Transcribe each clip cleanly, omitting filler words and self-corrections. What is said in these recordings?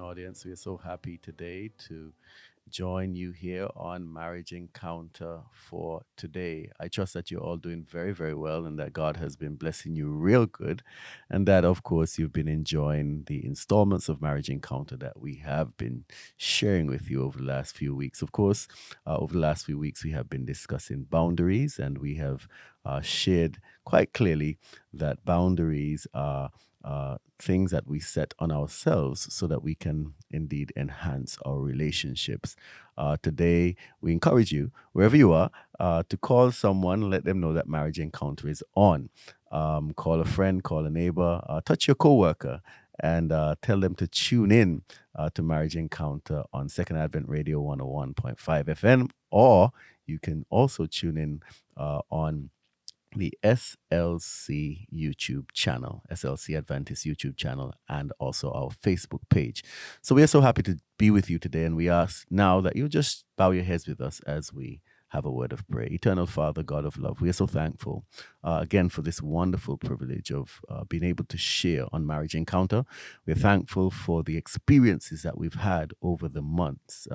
audience. We are so happy today to join you here on Marriage Encounter for today. I trust that you're all doing very, very well and that God has been blessing you real good. And that, of course, you've been enjoying the installments of Marriage Encounter that we have been sharing with you over the last few weeks. Of course, over the last few weeks, we have been discussing boundaries and we have shared quite clearly that boundaries are things that we set on ourselves so that we can indeed enhance our relationships. Today, we encourage you, wherever you are, to call someone, let them know that Marriage Encounter is on. Call a friend, call a neighbor, touch your coworker, and tell them to tune in to Marriage Encounter on Second Advent Radio 101.5 FM, or you can also tune in on the SLC YouTube channel, SLC Adventist YouTube channel, and also our Facebook page. So we are so happy to be with you today, and we ask now that you just bow your heads with us as we have a word of prayer. Eternal Father, God of love, we are so thankful again for this wonderful privilege of being able to share on Marriage Encounter. We're thankful for the experiences that we've had over the months.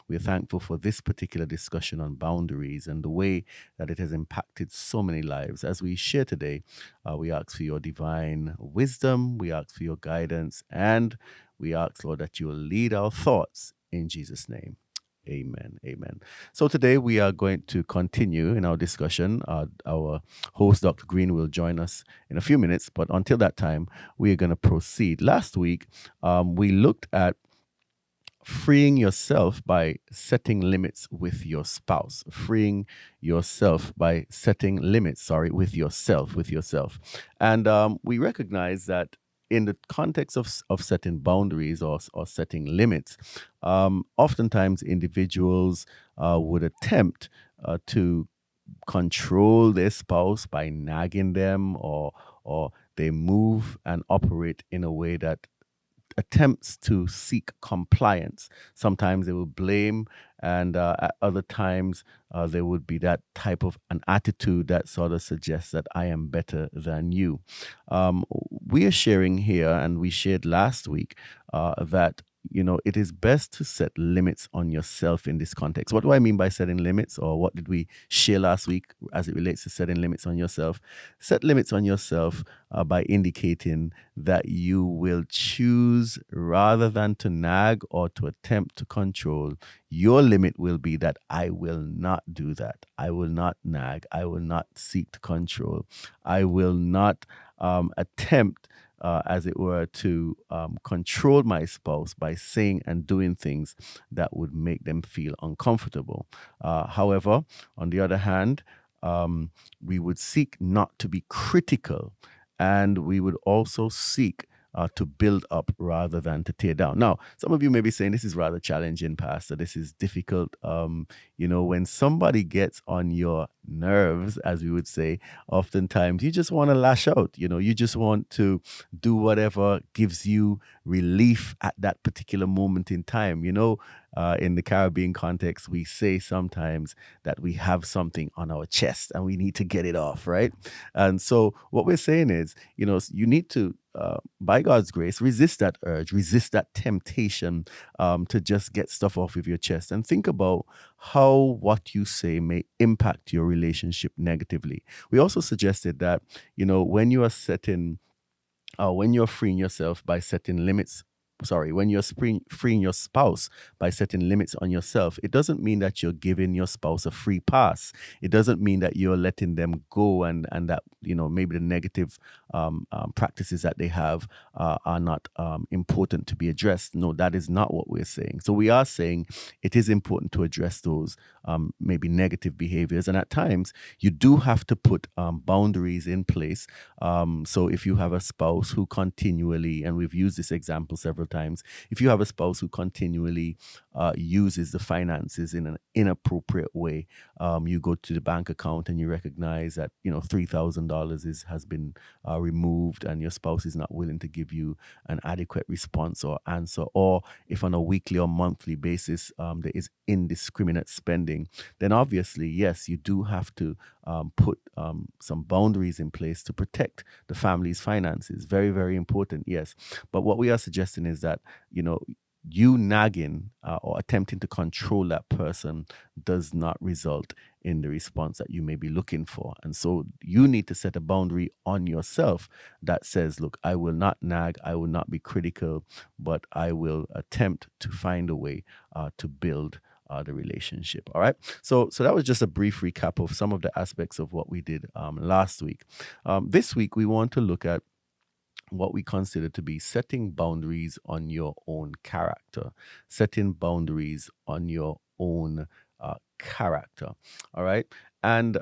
We're thankful for this particular discussion on boundaries and the way that it has impacted so many lives. As we share today, we ask for your divine wisdom, we ask for your guidance, and we ask, Lord, that you will lead our thoughts in Jesus' name. Amen. Amen. So today we are going to continue in our discussion. Our host, Dr. Greene, will join us in a few minutes, but until that time, we are going to proceed. Last week, we looked at freeing yourself by setting limits with your spouse. Freeing yourself by setting limits, with yourself. And we recognize that in the context of setting boundaries or setting limits, oftentimes individuals would attempt to control their spouse by nagging them, or they move and operate in a way that attempts to seek compliance. Sometimes they will blame, and at other times there would be that type of an attitude that sort of suggests that I am better than you. We are sharing here, and we shared last week, that it is best to set limits on yourself in this context. What do I mean by setting limits, or what did we share last week as it relates to setting limits on yourself? Set limits on yourself by indicating that you will choose, rather than to nag or to attempt to control, your limit will be that I will not do that. I will not nag. I will not seek to control. I will not attempt, as it were, to control my spouse by saying and doing things that would make them feel uncomfortable. However, on the other hand, we would seek not to be critical, and we would also seek to build up rather than to tear down. Now, some of you may be saying this is rather challenging, Pastor. This is difficult. When somebody gets on your nerves, as we would say, oftentimes you just want to lash out. You just want to do whatever gives you relief at that particular moment in time. In the Caribbean context, we say sometimes that we have something on our chest and we need to get it off, right? And so what we're saying is, you need to, by God's grace, resist that urge, resist that temptation to just get stuff off of your chest, and think about how what you say may impact your relationship negatively. We also suggested that, when you're freeing yourself by setting limits, when you're freeing your spouse by setting limits on yourself, it doesn't mean that you're giving your spouse a free pass. It doesn't mean that you're letting them go, and that, maybe the negative practices that they have are not important to be addressed. No, that is not what we're saying. So we are saying it is important to address those maybe negative behaviors. And at times, you do have to put boundaries in place. So if you have a spouse who continually, and we've used this example several times, if you have a spouse who continually uses the finances in an inappropriate way, you go to the bank account and you recognize that $3,000 has been removed, and your spouse is not willing to give you an adequate response or answer, or if on a weekly or monthly basis there is indiscriminate spending, then obviously, yes, you do have to put some boundaries in place to protect the family's finances. Very, very important, yes. But what we are suggesting is that, you nagging or attempting to control that person does not result in the response that you may be looking for. And so you need to set a boundary on yourself that says, look, I will not nag, I will not be critical, but I will attempt to find a way to build the relationship. All right. So that was just a brief recap of some of the aspects of what we did last week. This week, we want to look at what we consider to be setting boundaries on your own character, setting boundaries on your own character. All right. And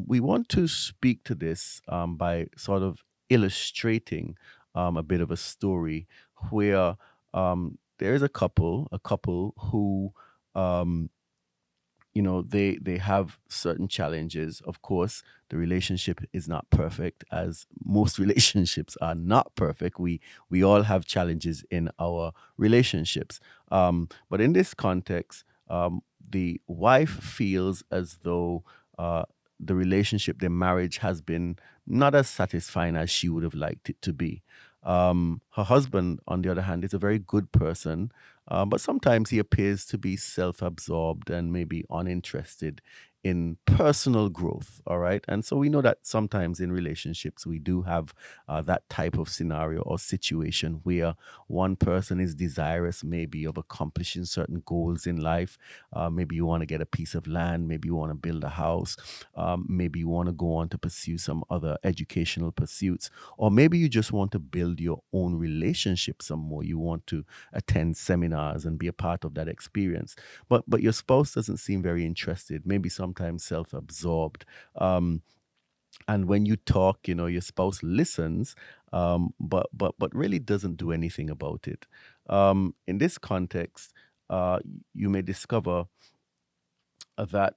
we want to speak to this by sort of illustrating a bit of a story where there is a couple who um, they have certain challenges. Of course, the relationship is not perfect, as most relationships are not perfect. We all have challenges in our relationships, but in this context, the wife feels as though the relationship, the marriage, has been not as satisfying as she would have liked it to be. Her husband, on the other hand, is a very good person, but sometimes he appears to be self absorbed and maybe uninterested in personal growth. All right. And so we know that sometimes in relationships, we do have that type of scenario or situation where one person is desirous maybe of accomplishing certain goals in life. Maybe you want to get a piece of land, maybe you want to build a house, maybe you want to go on to pursue some other educational pursuits, or maybe you just want to build your own relationship some more. You want to attend seminars and be a part of that experience. But your spouse doesn't seem very interested, maybe sometimes self-absorbed. And when you talk, your spouse listens, but really doesn't do anything about it. In this context, you may discover that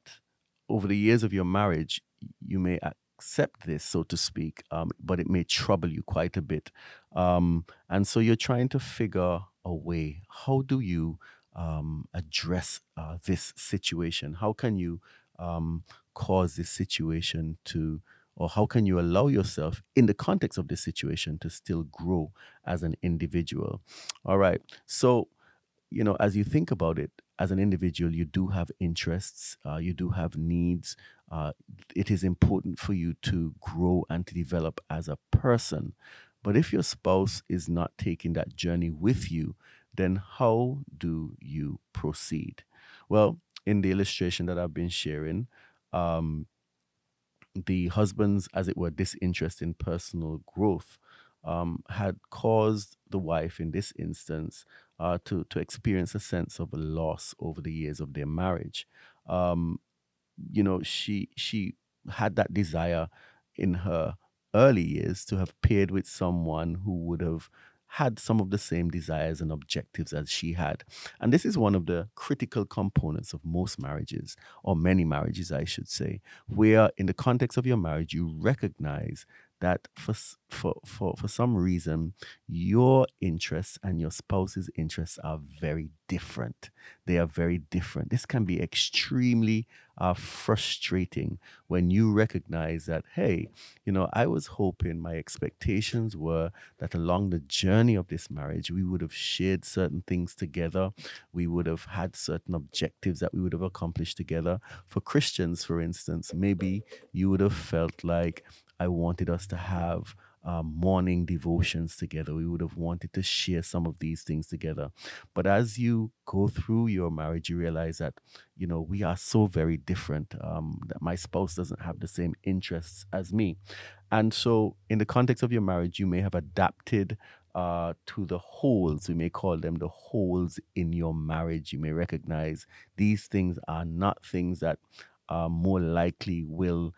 over the years of your marriage, you may accept this, so to speak, but it may trouble you quite a bit. And so you're trying to figure a way. How do you address this situation? How can you cause this situation to, or how can you allow yourself in the context of this situation to still grow as an individual? All right. So, as you think about it, as an individual, you do have interests, you do have needs. Uh, it is important for you to grow and to develop as a person. But if your spouse is not taking that journey with you, then how do you proceed? Well, in the illustration that I've been sharing, um, the husband's, as it were, disinterest in personal growth had caused the wife, in this instance, to experience a sense of loss over the years of their marriage. Um, she had that desire in her early years to have paired with someone who would have had some of the same desires and objectives as she had. And this is one of the critical components of most marriages, or many marriages, I should say, where in the context of your marriage, you recognize that for some reason, your interests and your spouse's interests are very different. They are very different. This can be extremely frustrating when you recognize that, hey, I was hoping, my expectations were that along the journey of this marriage, we would have shared certain things together. We would have had certain objectives that we would have accomplished together. For Christians, for instance, maybe you would have felt like I wanted us to have morning devotions together. We would have wanted to share some of these things together. But as you go through your marriage, you realize that, we are so very different, that my spouse doesn't have the same interests as me. And so, in the context of your marriage, you may have adapted to the holes. We may call them the holes in your marriage. You may recognize these things are not things that more likely will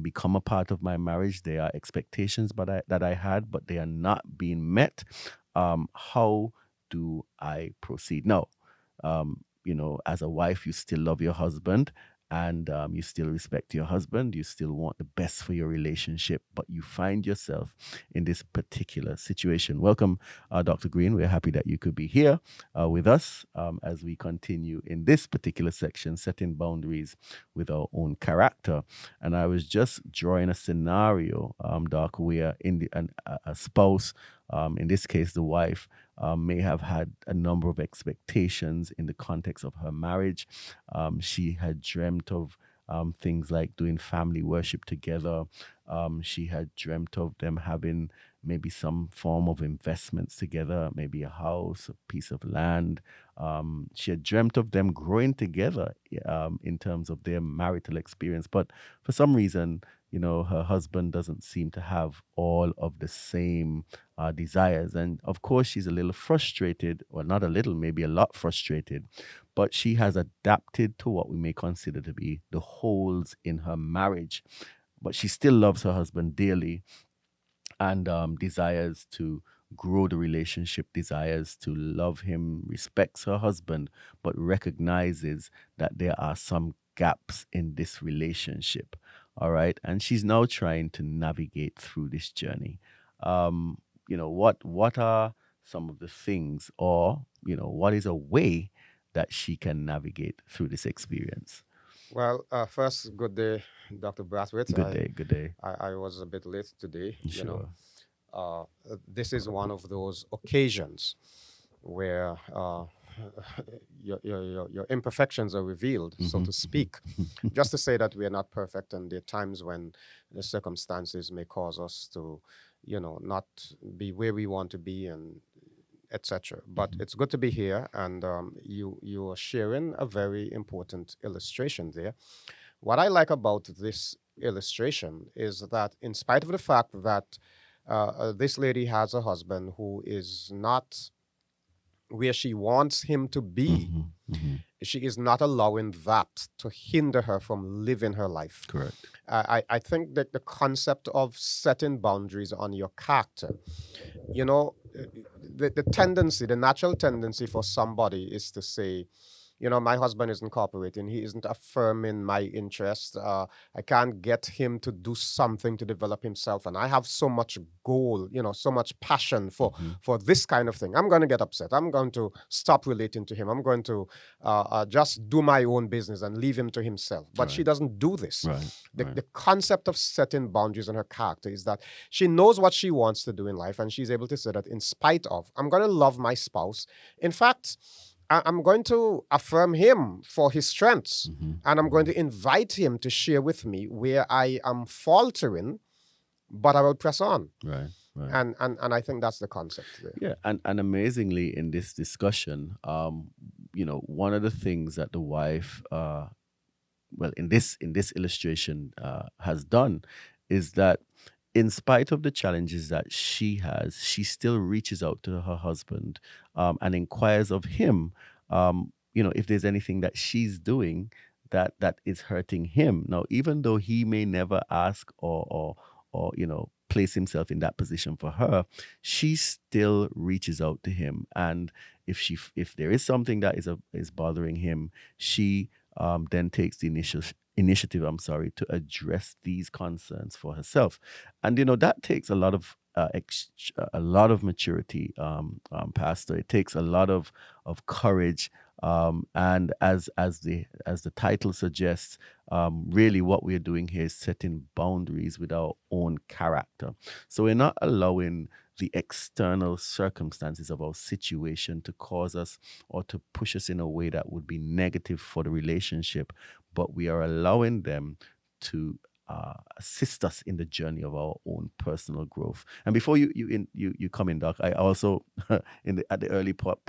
become a part of my marriage. They are expectations that I had, but they are not being met. How do I proceed? Now, as a wife, you still love your husband, and you still respect your husband. You still want the best for your relationship, but you find yourself in this particular situation. Welcome, Dr. Green. We're happy that you could be here with us as we continue in this particular section, setting boundaries with our own character. And I was just drawing a scenario, Doc, where a spouse In this case, the wife may have had a number of expectations in the context of her marriage. She had dreamt of things like doing family worship together. She had dreamt of them having maybe some form of investments together, maybe a house, a piece of land. She had dreamt of them growing together in terms of their marital experience. But for some reason, her husband doesn't seem to have all of the same desires. And of course, she's a little frustrated, well, not a little, maybe a lot frustrated, but she has adapted to what we may consider to be the holes in her marriage. But she still loves her husband dearly and desires to grow the relationship, desires to love him, respects her husband, but recognizes that there are some gaps in this relationship. All right. And she's now trying to navigate through this journey. What are some of the things, or, what is a way that she can navigate through this experience? Well, first, good day, Dr. Braithwaite. Good day. Good day. I was a bit late today. Sure. This is one of those occasions where your imperfections are revealed, so to speak. Just to say that we are not perfect, and there are times when the circumstances may cause us to, not be where we want to be, and etc. But it's good to be here, and you are sharing a very important illustration there. What I like about this illustration is that, in spite of the fact that this lady has a husband who is not where she wants him to be, she is not allowing that to hinder her from living her life. Correct. I think that the concept of setting boundaries on your character, the tendency, the natural tendency for somebody is to say, my husband isn't cooperating. He isn't affirming my interest. I can't get him to do something to develop himself. And I have so much goal, so much passion for this kind of thing. I'm going to get upset. I'm going to stop relating to him. I'm going to just do my own business and leave him to himself. But she doesn't do this. The concept of setting boundaries on her character is that she knows what she wants to do in life, and she's able to say that in spite of, I'm going to love my spouse. In fact, I'm going to affirm him for his strengths, and I'm going to invite him to share with me where I am faltering, but I will press on. Right. And I think that's the concept there. Yeah, and amazingly in this discussion, one of the things that the wife, in this illustration, has done, is that in spite of the challenges that she has, she still reaches out to her husband and inquires of him, if there's anything that she's doing that is hurting him. Now, even though he may never ask or place himself in that position for her, she still reaches out to him. And if there is something that is bothering him, she then takes the initiative, to address these concerns for herself. And that takes a lot of maturity, Pastor. It takes a lot of courage, and as the title suggests, really what we're doing here is setting boundaries with our own character. So we're not allowing the external circumstances of our situation to cause us or to push us in a way that would be negative for the relationship, but we are allowing them to assist us in the journey of our own personal growth. And before you come in, Doc, I also at the early part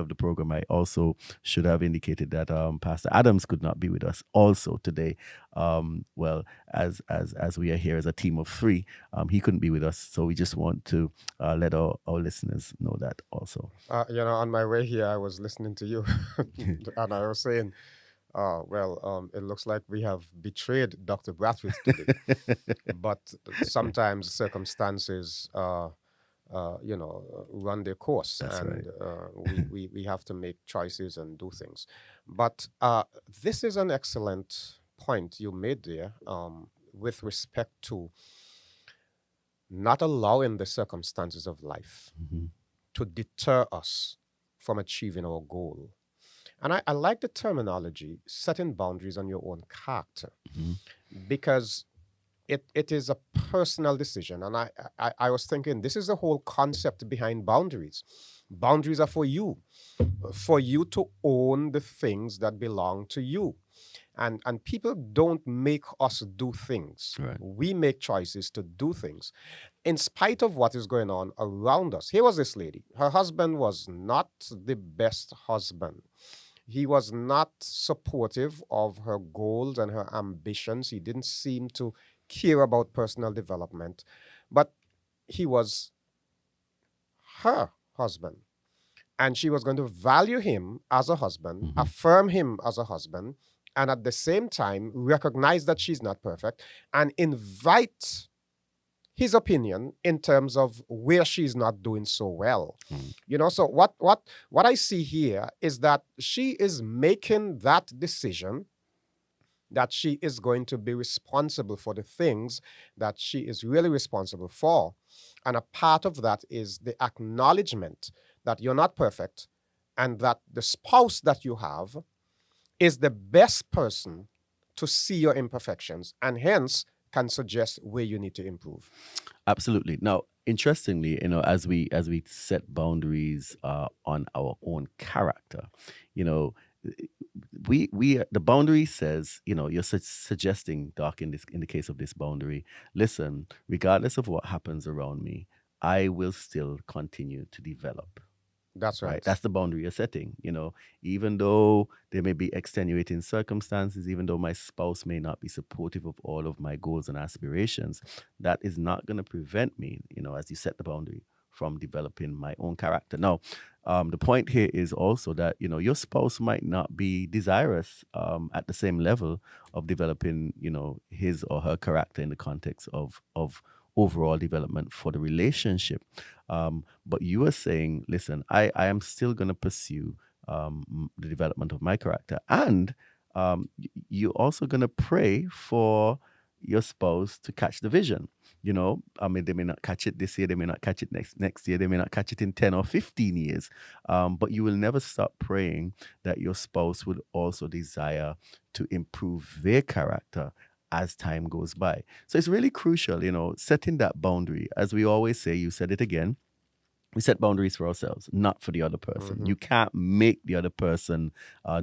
of the program, I also should have indicated that Pastor Adams could not be with us also today. As we are here as a team of three, he couldn't be with us, so we just want to let our listeners know that also. On my way here, I was listening to you, and I was saying, it looks like we have betrayed Dr. Braithwaite today. But sometimes circumstances, run their course. That's and right. we have to make choices and do things. But this is an excellent point you made there, with respect to not allowing the circumstances of life to deter us from achieving our goal. And I like the terminology, setting boundaries on your own character, because it is a personal decision. And I was thinking, this is the whole concept behind boundaries. Boundaries are for you to own the things that belong to you. And people don't make us do things. Right. We make choices to do things in spite of what is going on around us. Here was this lady. Her husband was not the best husband. He was not supportive of her goals and her ambitions. He didn't seem to care about personal development, but he was her husband. And she was going to value him as a husband, Mm-hmm. affirm him as a husband, and at the same time recognize that she's not perfect and invite his opinion in terms of where she's not doing so well. Mm. So what I see here is that she is making that decision that she is going to be responsible for the things that she is really responsible for. And a part of that is the acknowledgement that you're not perfect and that the spouse that you have is the best person to see your imperfections and hence can suggest where you need to improve. Absolutely. Now, interestingly, as we set boundaries on our own character, you know, we the boundary says, you're suggesting, Doc, in the case of this boundary, listen, regardless of what happens around me, I will still continue to develop. That's Right, right. that's the boundary you're setting. Even though there may be extenuating circumstances, even though my spouse may not be supportive of all of my goals and aspirations, that is not going to prevent me, as you set the boundary, from developing my own character. Now, the point here is also that your spouse might not be desirous at the same level of developing his or her character in the context of overall development for the relationship. But you are saying, listen, I am still going to pursue the development of my character. And you're also going to pray for your spouse to catch the vision. I mean, they may not catch it this year, they may not catch it next year, they may not catch it in 10 or 15 years. But you will never stop praying that your spouse would also desire to improve their character as time goes by. So it's really crucial, setting that boundary. As we always say, you said it again, we set boundaries for ourselves, not for the other person. Mm-hmm. You can't make the other person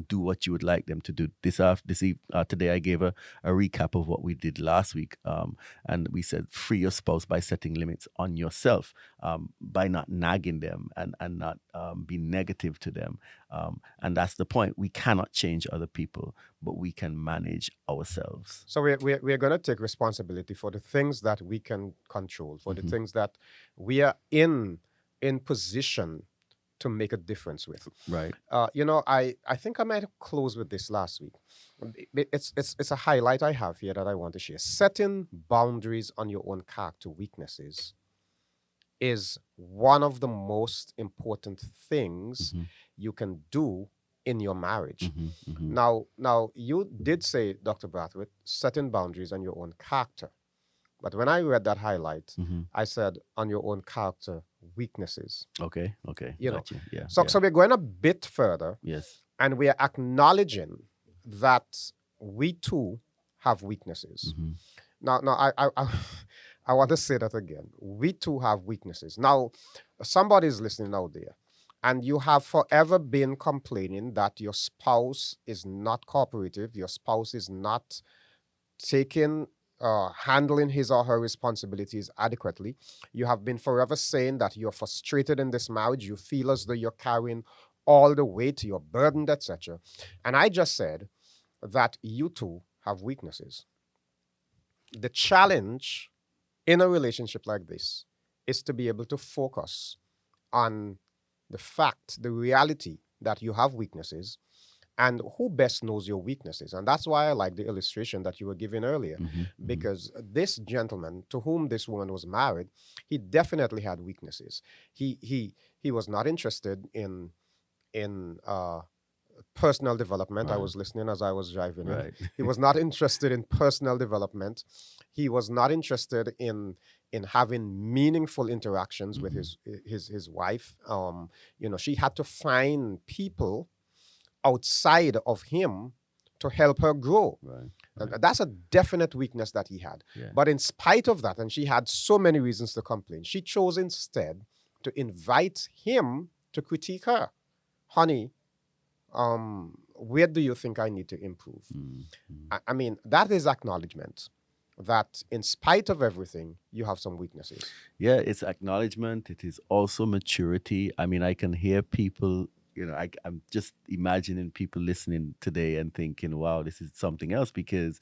do what you would like them to do. Today, I gave a recap of what we did last week, and we said free your spouse by setting limits on yourself, by not nagging them and not being negative to them. And that's the point. We cannot change other people, but we can manage ourselves. So we're going to take responsibility for the things that we can control, for the Mhm. things that we are in position to make a difference with. Right. I think I might have closed with this last week. It's a highlight I have here that I want to share. Setting boundaries on your own character weaknesses is one of the most important things Mhm. you can do in your marriage. Mhm. Mhm. Now you did say, Dr. Braithwaite, setting boundaries on your own character. But when I read that highlight, Mhm. I said on your own character weaknesses. Okay. Okay. You know. Gotcha. Yeah. So Yeah. so we're going a bit further Yes. and we are acknowledging that we too have weaknesses. Mhm. Now I want to say that again. We too have weaknesses. Now, somebody is listening out there, and you have forever been complaining that your spouse is not cooperative, your spouse is not taking handling his or her responsibilities adequately. You have been forever saying that you're frustrated in this marriage. You feel as though you're carrying all the weight, you're burdened, etc. And I just said that you too have weaknesses. The challenge in a relationship like this is to be able to focus on the fact, the reality that you have weaknesses and who best knows your weaknesses. And that's why I like the illustration that you were giving earlier, Mhm. Mhm. because this gentleman to whom this woman was married, he definitely had weaknesses. He was not interested in personal development. I Right. was listening as I was driving in. Right. He was not interested in personal development. He was not interested in having meaningful interactions with Mhm. his wife. She had to find people outside of him to help her grow. Right. And Right. that's a definite weakness that he had. Yeah. But in spite of that, and she had so many reasons to complain, she chose instead to invite him to critique her. Honey, where do you think I need to improve? Mm, mm. I mean, that is acknowledgement that in spite of everything, you have some weaknesses. Yeah, it's acknowledgement. It is also maturity. I mean, I can hear people, I'm just imagining people listening today and thinking, wow, this is something else because,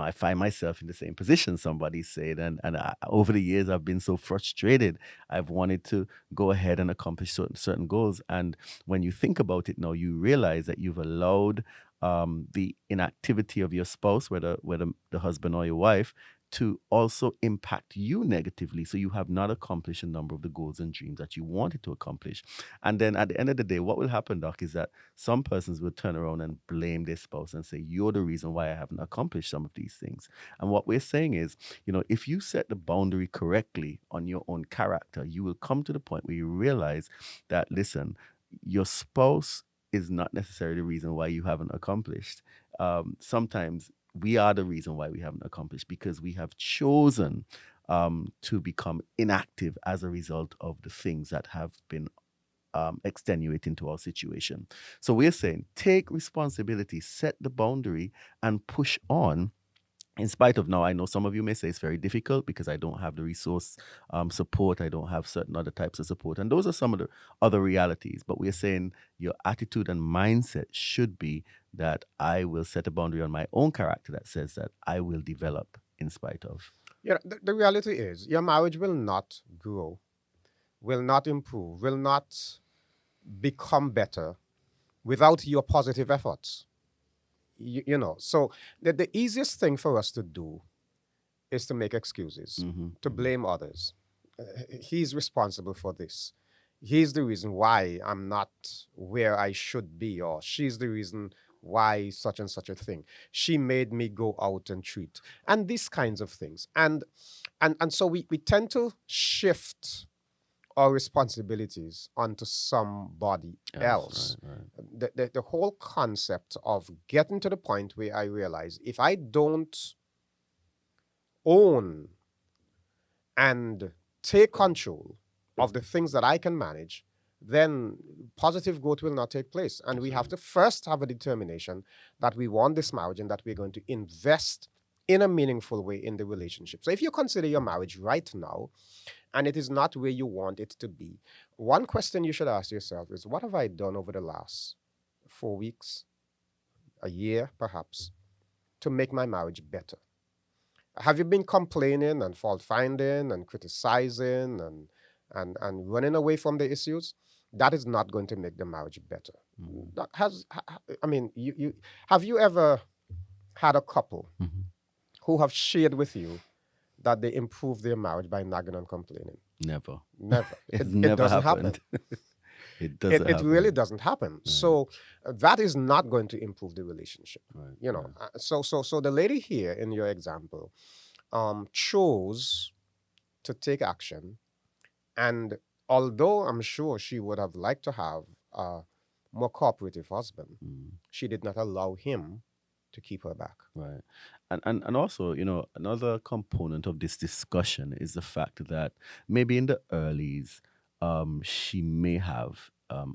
I find myself in the same position somebody said. And over the years, I've been so frustrated. I've wanted to go ahead and accomplish certain goals. And when you think about it now, you realize that you've allowed the inactivity of your spouse, whether the husband or your wife, to also impact you negatively. So you have not accomplished a number of the goals and dreams that you wanted to accomplish. And then at the end of the day, what will happen, Doc, is that some persons will turn around and blame their spouse and say, you're the reason why I haven't accomplished some of these things. And what we're saying is, if you set the boundary correctly on your own character, you will come to the point where you realize that, listen, your spouse is not necessarily the reason why you haven't accomplished. Sometimes we are the reason why we haven't accomplished because we have chosen to become inactive as a result of the things that have been extenuating to our situation. So we're saying take responsibility, set the boundary, and push on. In spite of now, I know some of you may say it's very difficult because I don't have the resource support. I don't have certain other types of support. And those are some of the other realities. But we're saying your attitude and mindset should be that I will set a boundary on my own character that says that I will develop in spite of. The reality is your marriage will not grow, will not improve, will not become better without your positive efforts. So the easiest thing for us to do is to make excuses, Mm-hmm, to mm-hmm. blame others. He's responsible for this. He's the reason why I'm not where I should be, or she's the reason why such and such a thing. She made me go out and treat, and these kinds of things. And so we tend to shift our responsibilities onto somebody Yes, else. right, right. The whole concept of getting to the point where I realize if I don't own and take control of the things that I can manage, then positive growth will not take place. And we have to first have a determination that we want this marriage and that we're going to invest in a meaningful way in the relationship. So if you consider your marriage right now and it is not where you want it to be, one question you should ask yourself is, what have I done over the last 4 weeks, a year perhaps, to make my marriage better? Have you been complaining and fault finding and criticizing and running away from the issues? That is not going to make the marriage better. Mm-hmm. I mean, you have you ever had a couple Mm-hmm. who have shared with you that they improve their marriage by nagging and complaining? Never. Never. It's It never doesn't happen. happened. It It, doesn't it really happen. doesn't happen. Right, So that is not going to improve the relationship. right, You know. So the lady here in your example chose to take action, and although I'm sure she would have liked to have a more cooperative husband, mm, she did not allow him to keep her back. right. And also, another component of this discussion is the fact that maybe in the earlies, she may have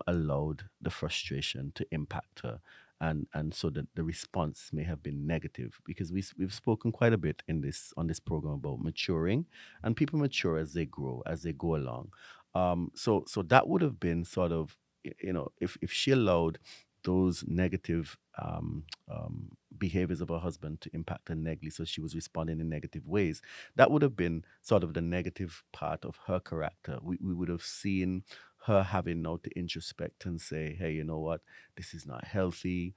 allowed the frustration to impact her. And so the response may have been negative because we've spoken quite a bit in this on this program about maturing, and people mature as they grow, as they go along. So that would have been sort of, if she allowed those negative behaviors of her husband to impact her negatively, so she was responding in negative ways, that would have been sort of the negative part of her character. We would have seen her having now to introspect and say, hey, you know what, this is not healthy.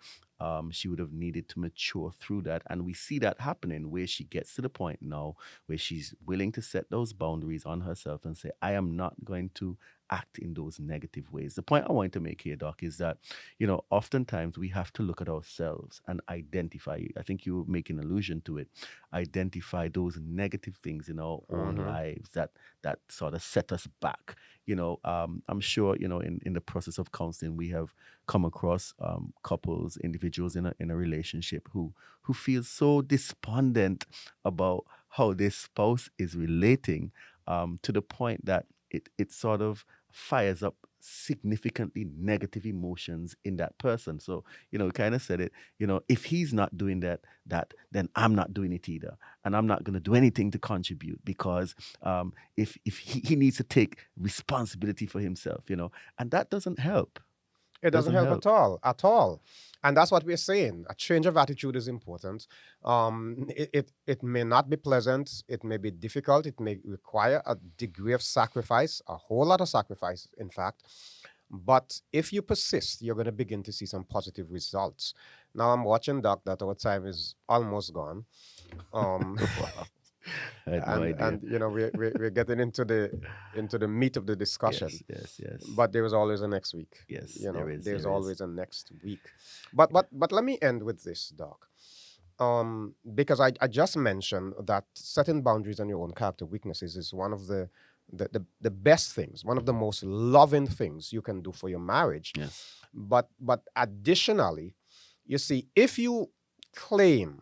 She would have needed to mature through that. And we see that happening where she gets to the point now where she's willing to set those boundaries on herself and say, I am not going to act in those negative ways. The point I want to make here, Doc, is that, oftentimes we have to look at ourselves and identify, I think you were making allusion to it, identify those negative things in our own Mm-hmm. lives that sort of set us back. I'm sure, in the process of counseling, we have come across couples, individuals in a relationship who feel so despondent about how their spouse is relating, to the point that it sort of fires up significantly negative emotions in that person. So, kind of said it, if he's not doing that, then I'm not doing it either. And I'm not going to do anything to contribute because if he needs to take responsibility for himself, and that doesn't help. It doesn't Doesn't help help. at all, at all. And that's what we're saying. A change of attitude is important. It may not be pleasant. It may be difficult. It may require a degree of sacrifice, a whole lot of sacrifice, in fact. But if you persist, you're going to begin to see some positive results. Now I'm watching Doc that our time is almost gone. Um, Wow. I had no and idea. we're getting into the meat of the discussion. Yes, yes, yes, But there is always a next week. yes. There is, There's there is. always a next week. But let me end with this, Doc. Because I just mentioned that setting boundaries on your own character weaknesses is one of the best things, one of the most loving things you can do for your marriage. Yes. But additionally, you see, if you claim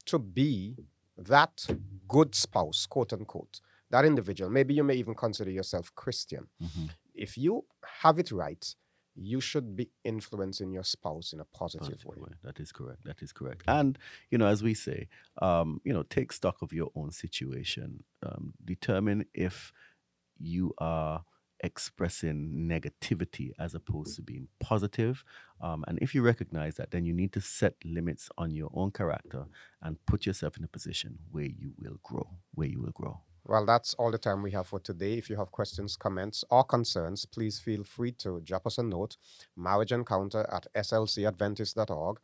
to be that good spouse, quote unquote, that individual, maybe you may even consider yourself Christian. Hmm. If you have it right, you should be influencing your spouse in a positive Positive way. way. That is correct. That is correct. And as we say, take stock of your own situation. Determine if you are expressing negativity as opposed to being positive. And if you recognize that, then you need to set limits on your own character and put yourself in a position where you will grow, where you will grow. Well, that's all the time we have for today. If you have questions, comments, or concerns, please feel free to drop us a note, marriageencounter@slcadventist.org.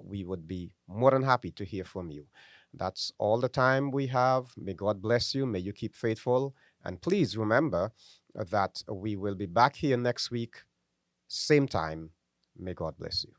We would be more than happy to hear from you. That's all the time we have. May God bless you. May you keep faithful. And please remember that we will be back here next week, same time. May God bless you.